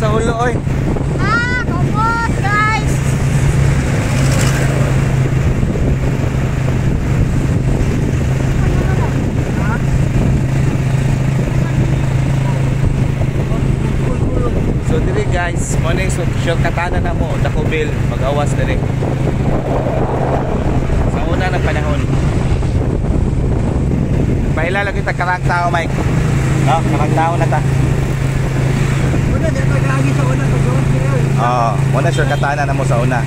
sa ulo oy. Kumot guys. So diri guys, morning shortcutana na mo Dako Bill mag-awas diri. Sa una ng panahon. Pailala kita karang tao, Mike. No, karang tao na ta. Una di pa lagi sa una pag-awas niya. Oo, muna shortcutana na mo sa una.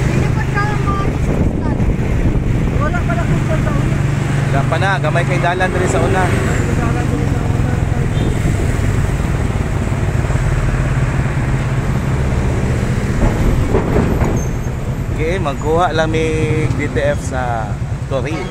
Hindi pa kaya mga disistan. Wala pala kung sa una. Wala pa na, gamay kay dalan diri sa una. Okay, magkuha lang may DTF sa Toril.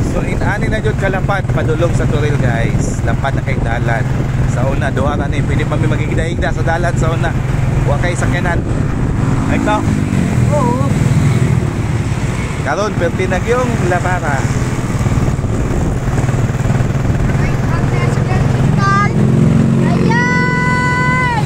So inani na jud kalapat padulong sa Toril guys. Lapat na kay dalan. Sa una, duha na ni. Pwede pa may magigda-igda sa dalan sa una. Huwag kayo sakyanan. Ay ito. Oo. Karon, pertinag yung labara. Ang national ayay!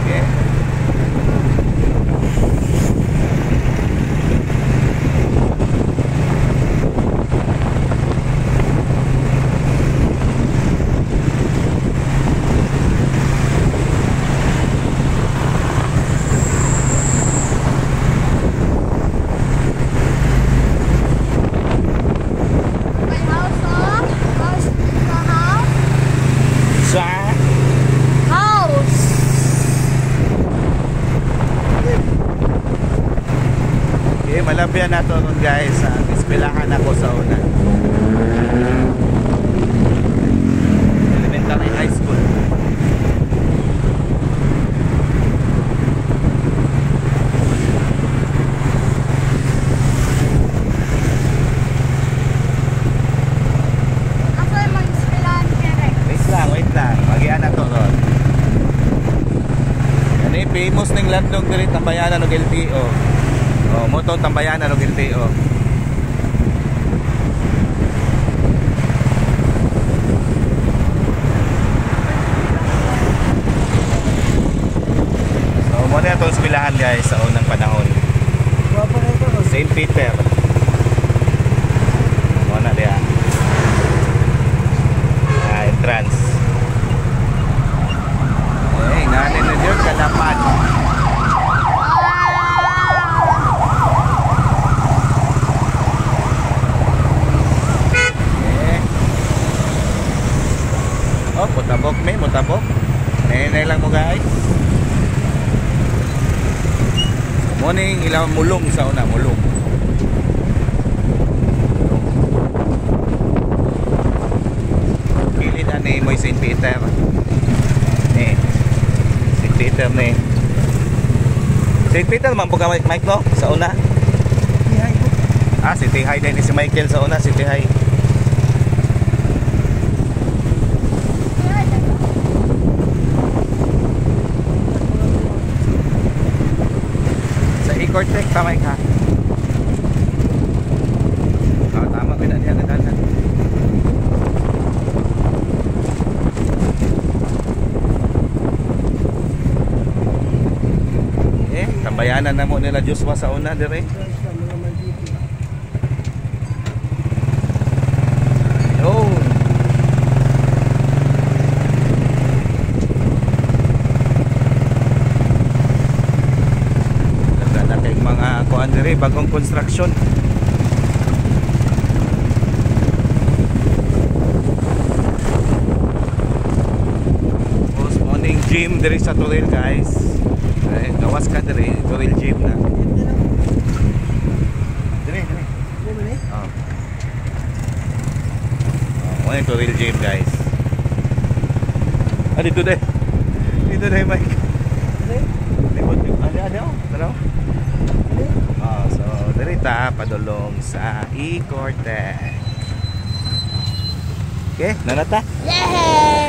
Okay. My house, oh. House, the house. Sa House. okay, malabyan na to nun guys. Ispilahan ako sa una. Elementary high school. Ako yung mag-ispilahan kere. Wait lang. Magian na to ron. Ano yung famous ng landlog diri tambayanan ng LTO. Oh, mo tong tambayanan ng LTO. So, mo na itong eskwelahan guys sa unang panahon. Guwapo na ito. St. Peter. Mo na diyan. Entrance. Eh, nanin na dyan, kalapan. Eh. Oh, mutabok may, mutabok. Nenay lang mo guys. Morning, ilang mulong sa una, mulong. Kilid ani mo St. Peter. St. Peter ni. St. Peter man po ka Mike no? Sa una. Ihay ko. City High din si Michael sa una, City High. Sa Ecortec tama ka. Tama ko na diyan dalan. Tambayanan na mo nila Joshua sa una dire. Oh. Ganda na kay mga kuan dire bagong construction. Post morning gym dire sa Toril guys. Ay, gawas ka dire, Toril gym na. Dire. Oh. Turil Gym guys. Ah, dito deh. Dito deh, Mike. Tanaw. So dirita padulong sa E-Cortex. Okay, nanata? Yay!